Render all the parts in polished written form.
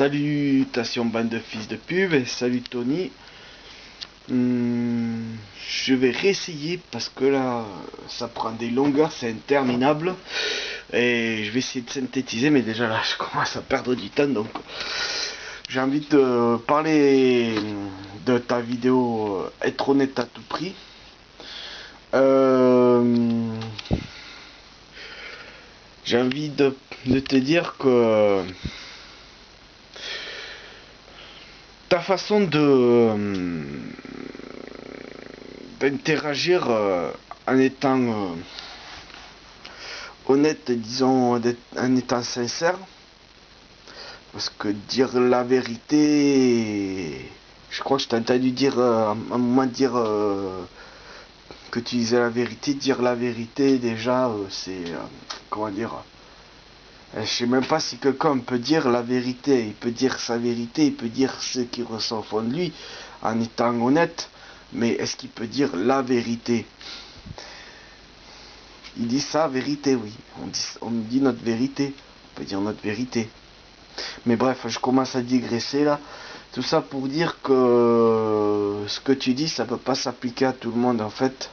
Salutations bande de fils de pub et salut Tony. Je vais réessayer parce que là ça prend des longueurs, c'est interminable. Et je vais essayer de synthétiser, mais déjà là je commence à perdre du temps, donc j'ai envie de parler de ta vidéo être honnête à tout prix. J'ai envie de te dire que ta façon d'interagir en étant honnête, disons, en étant sincère, parce que dire la vérité, je crois que je t'ai entendu dire à un moment dire que tu disais la vérité. Dire la vérité déjà c'est comment dire, je sais même pas si quelqu'un peut dire la vérité. Il peut dire sa vérité, il peut dire ce qu'il ressent au fond de lui en étant honnête, mais est-ce qu'il peut dire la vérité? Il dit sa vérité, oui. On dit notre vérité. On peut dire notre vérité. Mais bref, je commence à digresser là. Tout ça pour dire que ce que tu dis, ça peut pas s'appliquer à tout le monde en fait.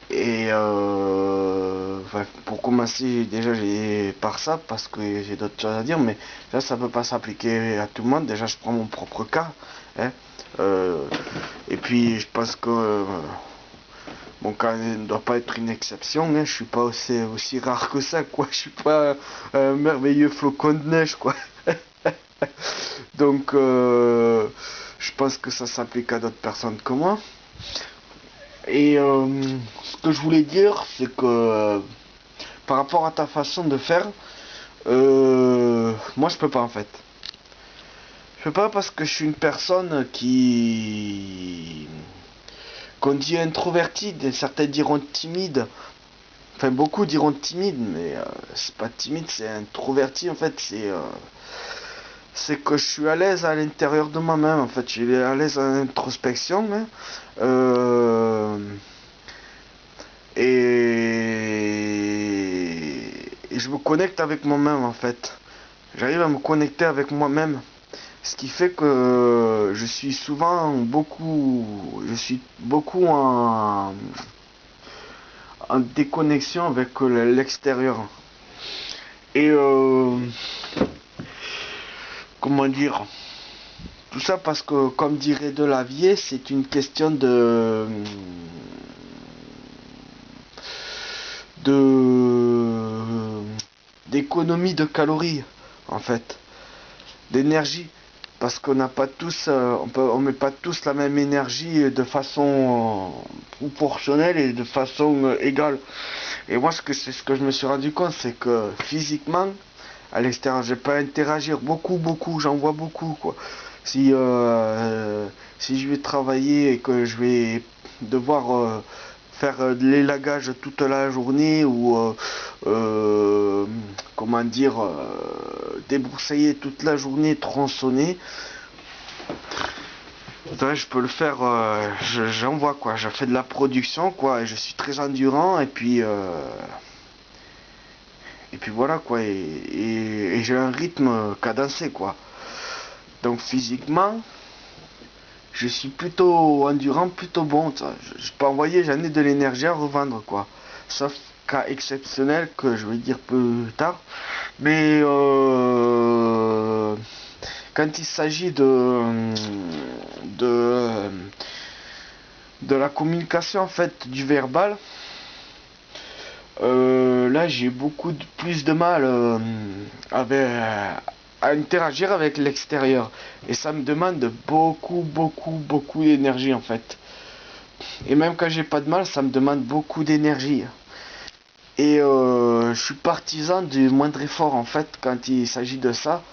Et enfin, pour commencer, déjà j'ai par ça, parce que j'ai d'autres choses à dire, mais là ça peut pas s'appliquer à tout le monde. Déjà je prends mon propre cas, hein. Et puis je pense que mon cas ne doit pas être une exception, hein. Je suis pas aussi rare que ça, quoi. Je suis pas un merveilleux flocon de neige, quoi. Donc je pense que ça s'applique à d'autres personnes que moi. Et ce que je voulais dire, c'est que par rapport à ta façon de faire, moi je peux pas en fait. Je peux pas parce que je suis une personne qu'on dit introvertie, certains diront timide. Enfin beaucoup diront timide, mais c'est pas timide, c'est introverti en fait. C'est que je suis à l'aise à l'intérieur de moi-même en fait. Je suis à l'aise en introspection, hein. Et je me connecte avec moi-même en fait. J'arrive à me connecter avec moi-même. Ce qui fait que je suis beaucoup en déconnexion avec l'extérieur. Et comment dire, tout ça parce que, comme dirait Delavier, c'est une question d'économie de calories en fait, d'énergie, parce qu'on n'a pas tous on met pas tous la même énergie de façon proportionnelle et de façon égale. Et moi c'est ce que je me suis rendu compte, c'est que physiquement à l'extérieur je vais pas interagir beaucoup, j'en vois beaucoup quoi. Si je vais travailler et que je vais devoir faire de l'élagage toute la journée, ou comment dire, débroussailler toute la journée, tronçonner, je peux le faire, j'en vois quoi, je fais de la production quoi, et je suis très endurant, et puis voilà quoi, et j'ai un rythme cadencé quoi. Donc physiquement je suis plutôt endurant, plutôt bon. Je peux envoyer, j'en ai de l'énergie à revendre quoi. Sauf cas exceptionnel que je vais dire plus tard. Mais quand il s'agit de la communication en fait, du verbal, là j'ai beaucoup plus de mal à interagir avec l'extérieur, et ça me demande beaucoup d'énergie en fait. Et même quand j'ai pas de mal, ça me demande beaucoup d'énergie. Et je suis partisan du moindre effort en fait quand il s'agit de ça,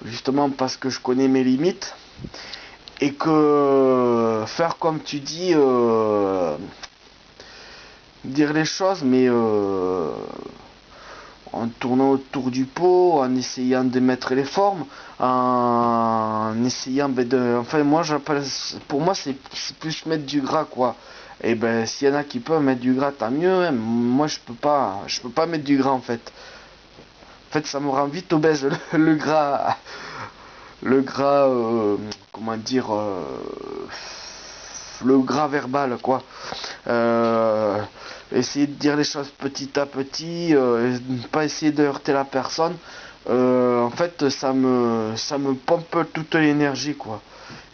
justement parce que je connais mes limites, et que faire comme tu dis, dire les choses, mais en tournant autour du pot, en essayant de mettre les formes, en essayant enfin moi j'appelle, pour moi c'est plus mettre du gras quoi. Et ben s'il y en a qui peuvent mettre du gras, tant mieux, hein. Moi je peux pas mettre du gras en fait. En fait ça me rend vite obèse le gras. le gras, comment dire, le gras verbal, quoi. Essayer de dire les choses petit à petit, ne pas essayer de heurter la personne. En fait, ça me pompe toute l'énergie, quoi.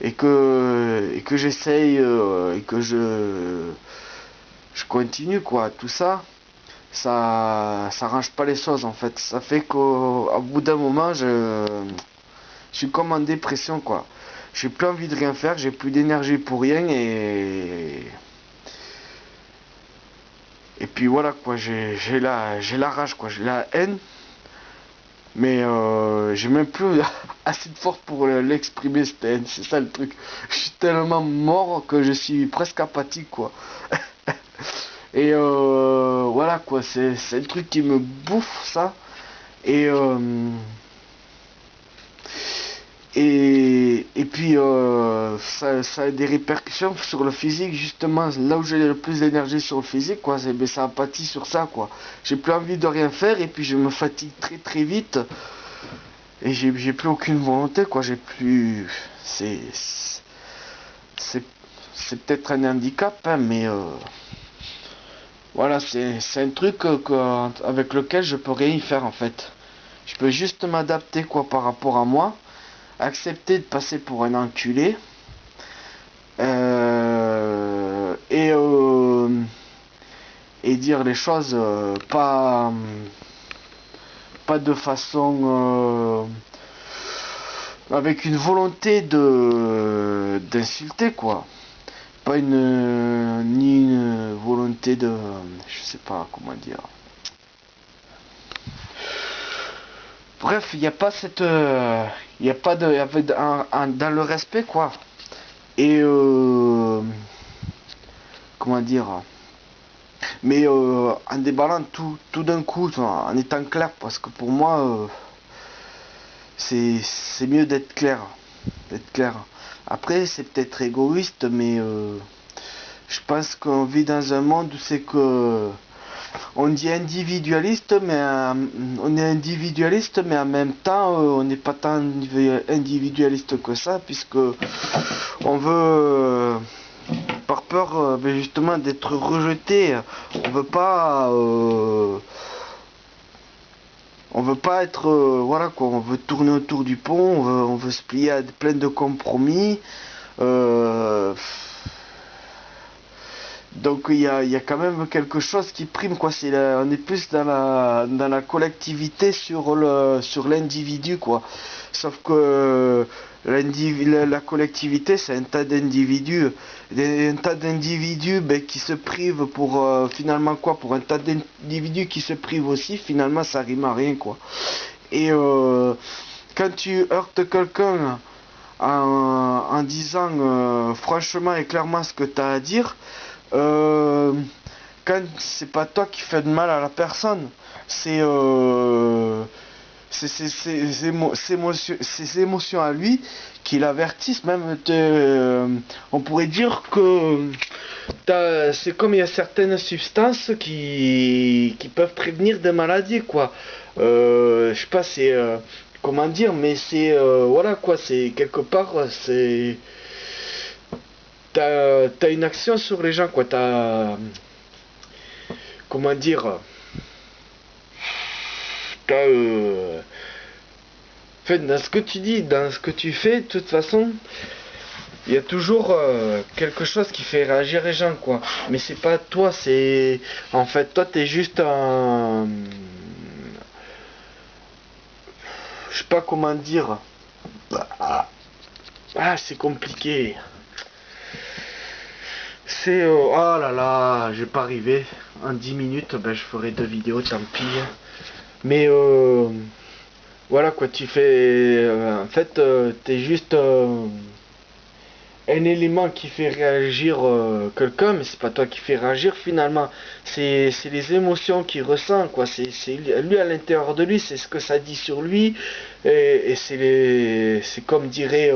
Et que j'essaye, et que je continue, quoi. Tout ça, ça arrange pas les choses, en fait. Ça fait qu'au bout d'un moment, je suis comme en dépression, quoi. J'ai plus envie de rien faire, j'ai plus d'énergie pour rien, et puis voilà, quoi. J'ai la rage, quoi. J'ai la haine, mais j'ai même plus assez de force pour l'exprimer, cette haine. C'est ça le truc. Je suis tellement mort que je suis presque apathique, quoi. Et voilà, quoi. C'est le truc qui me bouffe, ça. Et et puis ça a des répercussions sur le physique, justement. Là où j'ai le plus d'énergie sur le physique, quoi, ben, ça pâtit sur ça, quoi. J'ai plus envie de rien faire, et puis je me fatigue très très vite, et j'ai plus aucune volonté, quoi. J'ai plus, c'est c'est peut-être un handicap, hein, mais voilà, c'est un truc avec lequel je peux rien y faire, en fait. Je peux juste m'adapter, quoi, par rapport à moi, accepter de passer pour un enculé, euh, et, euh, et dire les choses, pas de façon, avec une volonté de d'insulter, quoi. Pas ni une volonté de, je sais pas comment dire. Bref, il n'y a pas cette, il n'y a pas de, dans le respect, quoi. Et comment dire, mais en déballant tout d'un coup, en étant clair, parce que pour moi, c'est mieux d'être clair, Après, c'est peut-être égoïste, mais je pense qu'on vit dans un monde où c'est que on dit individualiste, mais on est individualiste, mais en même temps, on n'est pas tant individualiste que ça, puisque on veut, par peur, ben justement, d'être rejeté, on veut pas, être, voilà, quoi, on veut tourner autour du pont, on veut se plier à plein de compromis. Euh, Donc il y a quand même quelque chose qui prime, quoi. On est plus dans la collectivité sur l'individu, quoi. Sauf que la collectivité, c'est un tas d'individus, ben, qui se privent pour finalement, quoi, pour un tas d'individus qui se privent aussi. Finalement, ça rime à rien, quoi. Et quand tu heurtes quelqu'un en disant franchement et clairement ce que tu as à dire, euh, quand c'est pas toi qui fais de mal à la personne, c'est ses émotions à lui qui l'avertissent. Même on pourrait dire que c'est comme il y a certaines substances qui peuvent prévenir des maladies, quoi. Je sais pas, c'est comment dire, mais c'est voilà, quoi, c'est quelque part, c'est t'as une action sur les gens, quoi. Comment dire, t'as en fait, dans ce que tu dis, dans ce que tu fais, de toute façon, il y a toujours quelque chose qui fait réagir les gens, quoi. Mais c'est pas toi, c'est en fait toi, t'es juste un, je sais pas comment dire. Ah, c'est compliqué. C'est oh là là, j'ai pas arrivé. En 10 minutes, ben je ferai 2 vidéos, tant pis. Mais voilà, quoi, tu fais, en fait, t'es juste un élément qui fait réagir quelqu'un, mais c'est pas toi qui fait réagir finalement. C'est les émotions qu'il ressent, quoi. C'est lui à l'intérieur de lui, c'est ce que ça dit sur lui, et c'est comme dirait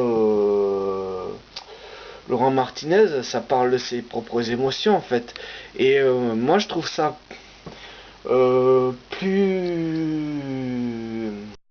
Laurent Martinez, ça parle de ses propres émotions, en fait. Et moi, je trouve ça plus